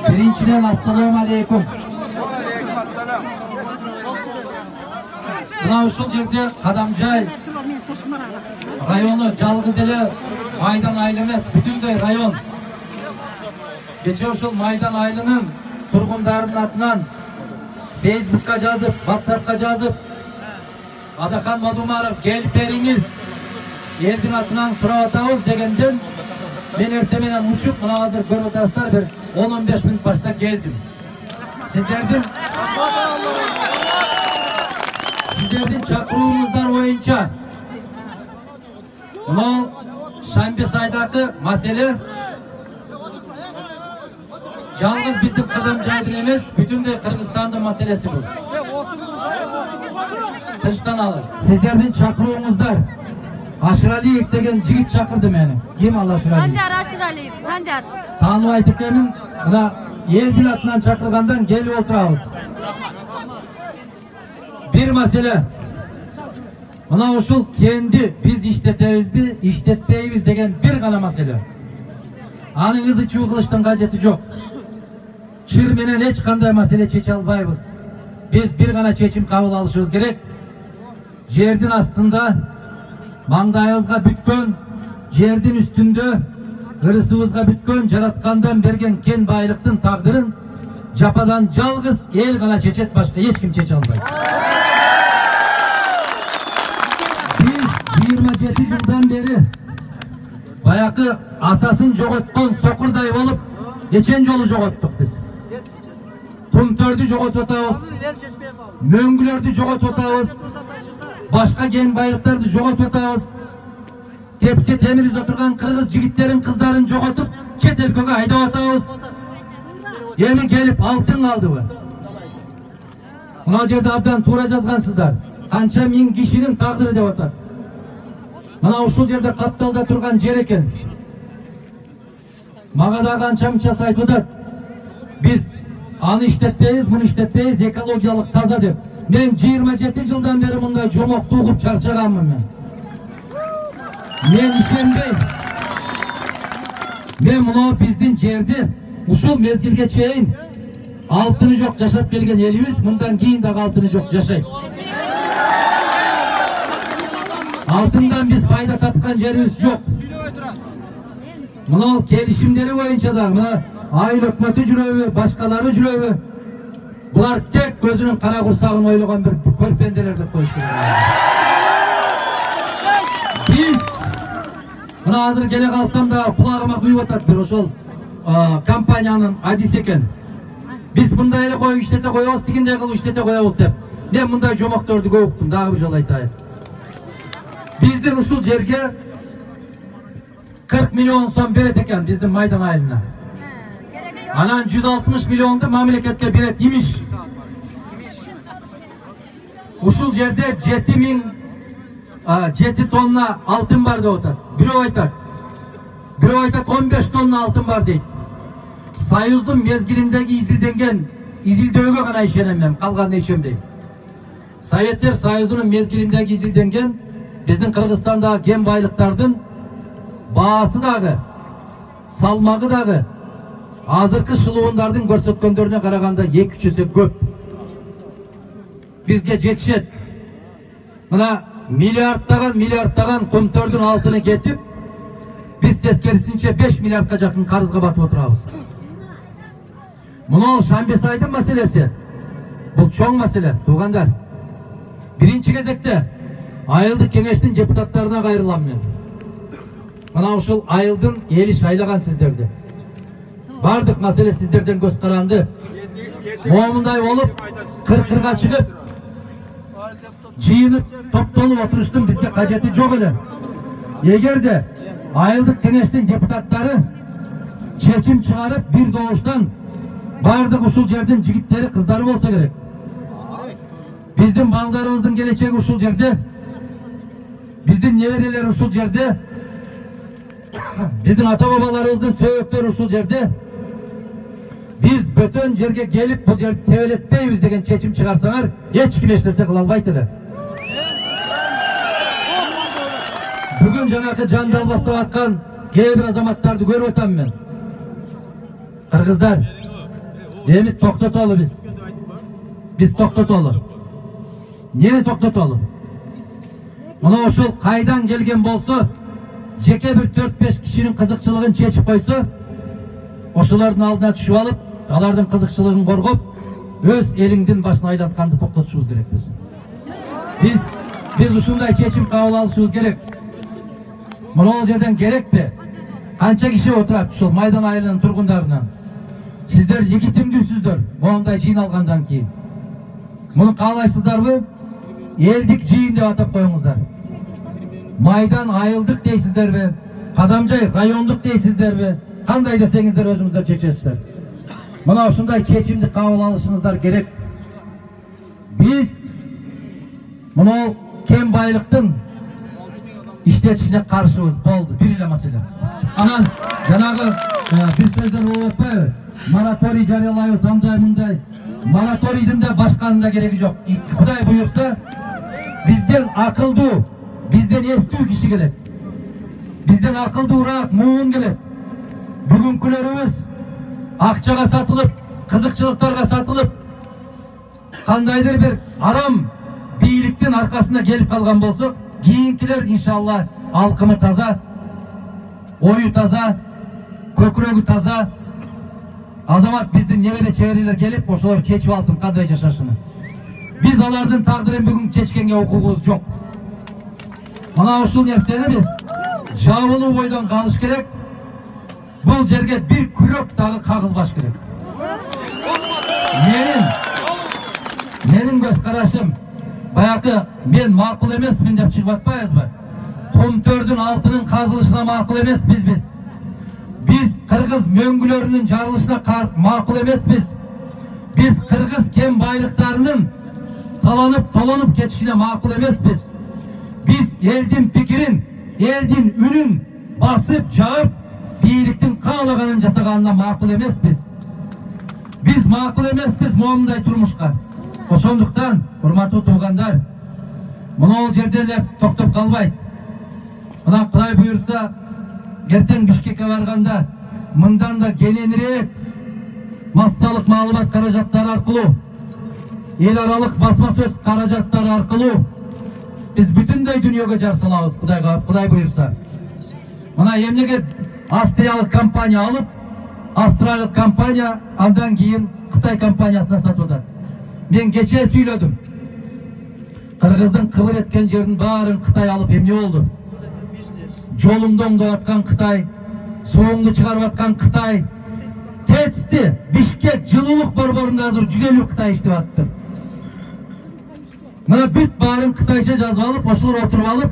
Birinciden assalamu aleykum. Buna uşul жерде Kadamjay rayonu жалгыз эле Майдан айылы эмес, бүтүндөй район. Кече ушул Майдан айылынын тургундарынын атынан Facebook'ka жазып, WhatsApp'ка жазып, Адахан Мадумаров келип бериңиз, элдин атынан сурап атабыз дегенден мен эртең менен учуп, мына азыр көрүп атасыздар, бир 10-15 мүнөт башта келдим. Сиздердин чакырууңуздар боюнча мына Шамбе сайдагы маселе жалгыз биздин Кадамжайдын эмес, бүтүндөй Кыргызстандын маселеси бул. Тынчтаналы. Сиздердин чакырууңуздар Ашыралиев деген жигит чакырды мени. Ким ал Ашыралиев? Санжар Ашыралиев, Санжар. Тааныбайт экенмин. Мына элдин атынан чакыргандан келип отурабыз. Бир маселе. Мына ушул кенди биз иштетебизби, иштетпейбиз деген бир гана маселе. Анын ызы-чуу кылыштын кажети жок. Чыр менен эч кандай маселе чече албайбыз. Биз бир гана чечим кабыл алышыбыз керек. Жердин астында маңдайыбызга бүткөн, жердин үстүндө ырысыбызга бүткөн, жараткандан берген кен байлыктын тагдырын жападан жалгыз эл гана чечет, башка эч ким чече албайт. Biz 27 жылдан бери баягы асасын жоготкон сокурдай болуп, нечен жолу жоготтук биз. Кумтөрдү жоготуп атабыз, мөңгүлөрдү жоготуп атабыз, башка кен байлыктарды жоготуп атабыз. Тепсе темир үзө турган кыргыз жигиттерин, кыздарын жоготуп, чет элкеге айдап атабыз. Эми келип алтын калдыбы? Мына жерде абдан туура жазгансыздар. Канча миң кишинин тагдыры деп атат. Мына ушул жерде капталда турган жер экен. Мага да канча-мынчасы айтып атат. Биз аны иштетпейбиз, муну иштетпейбиз, экологиялык таза деп. Мен 27 жылдан бери мындай жомокту угуп чарчаганмын мен. Мен ишенбейм. Мен мына биздин жерди ушул мезгилге чейин алтыны жок жашап келген элибиз, мындан кийин дагы алтыны жок жашайт. Алтындан биз пайда тапкан жерибиз жок. Мына келишимдери боюнча да мына айыл өкмөтү жүрөбү, башкалары жүрөбү. Булар тек көзүнүн кара курсагын ойлогон бир көрпенделер деп коюшту. Биз мына азыр келе калсам да кулагыма куюп атат бир ошол компаниянын адиси экен. Биз мындай эле коюп иштете коебуз, тигиндей кылып иштете коебуз деп. Мен мындай жомокторду көп уктум, дагы бир жолу айтайын. Биздин ушул жерге 40 миллион сом берет экен биздин Майдан айылына. Анан 160 миллионду мамлекетке берет имиш. Ушул жерде 7 тонна алтын бар деп атат. Бирөө айтат 15 тонна алтын бар дейт. Союздун мезгилиндеги изилдөөгө гана ишенем мен, калганына ишенбейм. Советтер Союзунун мезгилиндеги изилденген биздин Кыргызстандагы кен байлыктардын баасы дагы, салмагы дагы азыркы шылуундардын көрсөткөндөрүнө караганда 2-3 эсе көп. Бизге жетишет. Мына миллиардтаган кумтөрдүн алтыны кетип, биз тескерисинче 5 миллиардка жакын карызга батып отурабыз. Мына Шамбе сайдын маселеси. Бул чоң маселе, туугандар. Биринчи кезекте айылдык кеңештин депутаттарына кайрылам мен. Мына ушул айылдын эли шайлаган сиздерди. Бардык маселе сиздерден көз каранды. Момундай болуп, кыркырга чыгып, жыйынып, топтолуп отуруштун бизге кажети жок эле. Эгерде айылдык кеңештин депутаттары чечим чыгарып, бир добуштан Bardıq uşul жердин жигиттери, кыздары болса керек. Биздин балдарыбыздын келечеги ушул жерде. Биздин неберелер ушул жерде. Биздин ата-бабаларыбыздын сөйөктөрү ушул жерде. Biz bötön жерге gelip bu жерди тебелетпейбиz деген чечим чыгарсаңар, эч ким эч нерсе кыла албайт эле. Бүгүн жанакы жандал баштап аткан кээ бир азаматтарды көрүп атам мен. Кыргыздар, эми токтотолу биз. Биз токтотолу. Эмне токтотолу? Мына ошол кайдан келген болсо, жеке бир 4-5 кишинин кызыкчылыгын чечип койсо, ошолордун алдына түшүп алып, алардын кызыкчылыгын коргоп, өз элиңдин башына айлантканды токтотушубуз керекпиз. Биз ушундай чечим кабыл алышыбыз керек. Мына жерден керекпи? Канча киши отурат ушул Майдан айылынын тургундарынан? Сиздер легитимдүүсүздөр, мондай жыйналгандан кийин. Муну каалайсыздарбы? Элдик жыйын деп атап коюңуздар. Майдан айылдык дейсиздерби? Кадамжай райондук дейсиздерби? Кандай десеңиздер өзүңүздөр чечесиздер. Мына ушундай чечимди кабыл алышыңыздар керек. Биз мына кем байлыктын иштетишине каршыбыз болду, бир эле маселе. Анан жанагы бир сөздөр болуп атпайбы? Мораторий жарыялайбыз, андай мындай. Мораторийдин да башканын да кереги жок. Кудай буйрса, бизден акылдуу, бизден эстүү киши келет. Бизден акылдуураак муун келет. Бүгүнкүлөрүбүз акчага сатылып, кызыкчылыктарга сатылып, кандайдыр бир арам бийликтин аркасында келип калган болсо, кийинкилер иншалла алкымы таза, ою таза, көкүрөгү таза, азамат биздин небере чеберелер келип, ошолор чечип алсын кандай жашашыны. Биз алардын тагдырын бүгүн чечкенге укугубуз жок. Мына ушул нерсени биз жабылуу бойдон калыш керек. Бул жерге бир күрөк дагы кагылбаш керек. Менин көз карашым, баягы мен макул эмесмин деп чыгып атпайбызбы? Комтөрдүн алтынын казылышына макул эмеспиз биз. Биз кыргыз мөңгүлөрүнүн жарылышына макул эмеспиз. Биз кыргыз кен байлыктарынын таланып, толонуп кетишине макул эмеспиз. Биз элдин пикирин, элдин үнүн басып, жаап, бийликтин каалаганын жасаганына макул эмеспиз. Биз макул эмеспиз моундай турмушка. Ошондуктан, урматтуу туугандар, мына жерде эле токтоп калбайт. Мына Кудай буйрса, эртең Бишкекке барганда, мындан да кененирээк массалык маалымат каражаттары аркылуу, эл аралык басма сөз каражаттары аркылуу биз бүтүндөй дүйнөгө жар салабыз, Кудай буйрса. Мына эмнеге австриялык компания алып, австриялык компания андан кийин Кытай компаниясына сатып атат. Мен кече сүйлөдүм. Кыргыздын кыбыр эткен жерин баарын Кытай алып эмне болду? Жолуңду оңдоп аткан Кытай, сууңду чыгарып аткан Кытай, ТЭЦти Бишкек жылуулук борборунда азыр 150 Кытай иштеп атты. Мына бүт баарын Кытайча жазып алып, ошолор отуруп алып,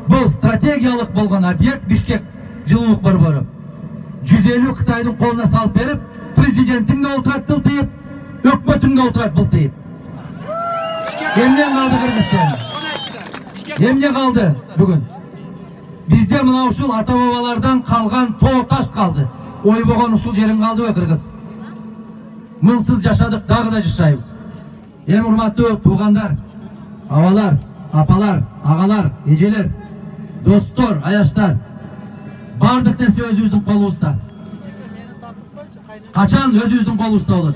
бул стратегиялык болгон объект Бишкек жылуулук борбору. 150 Кытайдын колуна салып берип, президентим де олтурат тылтыйып, өкмөтүм де олтурат былтыйып. Эмне калды Кыргызстан? Эмне калды бүгүн? Бизде мына ушул ата-бабалардан калган тоо таш калды. Ойбогон ушул жерин калдыбы Кыргыз? Мунсуз жашадык, дагы да жашайбыз. Эми урматтуу туугандар, абалар, апалар, агалар, эжелер, достор, аяштар, бардык нерсе өзүбүздүн колубузда. Качан өзүбүздүн колубузда болот?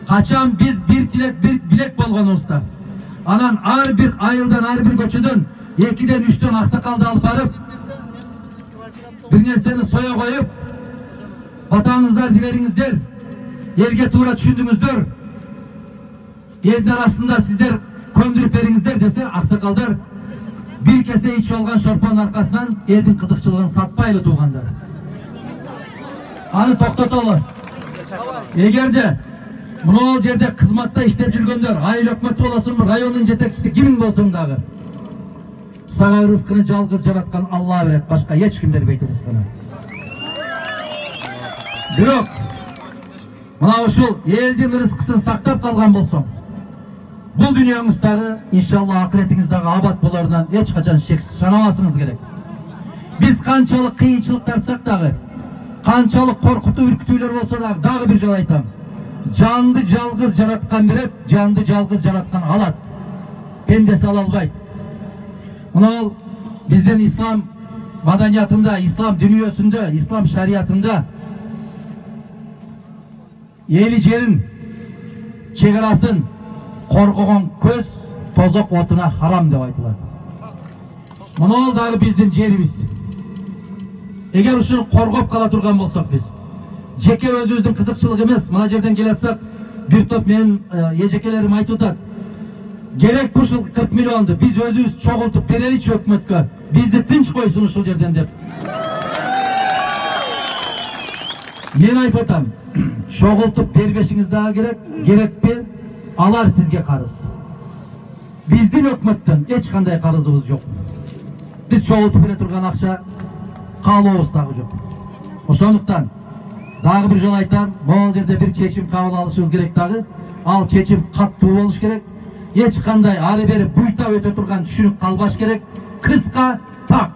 Качан биз бир тилек, бир билек болгонубузда. Анан ар бир айылдан, ар бир көчөдөн 2-ден 3-төн аксакалды алып барып, бир нерсени соя коюп, батаңыздар дибериңиздер, элге туура түшүндүңүздөр, элдин арасында сиздер көндүрүп бериңиздер десе, аксакалдар бир кесе ичип алган шорпонун аркасынан элдин кызыкчылыгын сатпайлы туугандар. Аны токтотолу. Эгерде мына жерде кызматта иштеп жүргөндөр, айыл өкмөтү болосунбу, райондун жетекчиси кимиң болсуң дагы, сага рызкыны жалгыз жараткан Алла берет, башка эч ким бербейт рызкыны. Бирок Mına uşul elдің rızkıсын saqtap kalgan bolsоң, бұл dünyаңыздағы inşallah ahiretіңіздегі абат боларынан hiç kaçan şanamasınız gerek. Biz qançалық қиыншылық тартсақ дағы, qançалық қорқыту үркітулер болса дағы bir жол айтамыз. Candı жалғыз жаратқан берет, candı жалғыз жаратқан алат. Пендесі ала албайды. Мына ол біздің ислам madaniyatında, İslam dünyasında, İslam şariatında eli jerin çegaraсын korkuğun köz tozok otuna haram деп айтылады. Мына ол дағы біздің жеріміз. Егер ушуну коргоп кала турган болсок биз, жеке өзүбүздүн кызыкчылык эмес, мына жерден келе атсак, бир топ менин эжекелерим айтып атат. Gerek ушул 40 миллионду биз өзүбүз чогултуп береличи өкмөткө, бизди тынч койсун ушул жерден деп. Мен айтып атам, чогултуп бербешиңиз дагы керек, керекпи? Алар сизге карыз. Биздин өкмөттөн эч кандай карызыбыз жок. Биз чогултуп бере турган акча каалообуз дагы жок. Ошондуктан дагы бир жолу айтам, могул жерде бир чечим кабыл алышыбыз керек дагы. Ал чечим каттуу болуш керек. Eç kanday arı beri buyta öte turgan düşünüp kalbaş gerek. Kıska tak.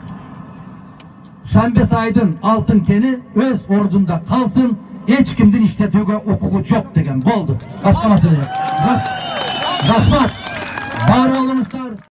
Şambes Aydın altın keni öz ordunda kalsın. Hiç kimden işletiyorga okugu çok degen boldu. Başka mesele yok. Rahmat. Var olunuzda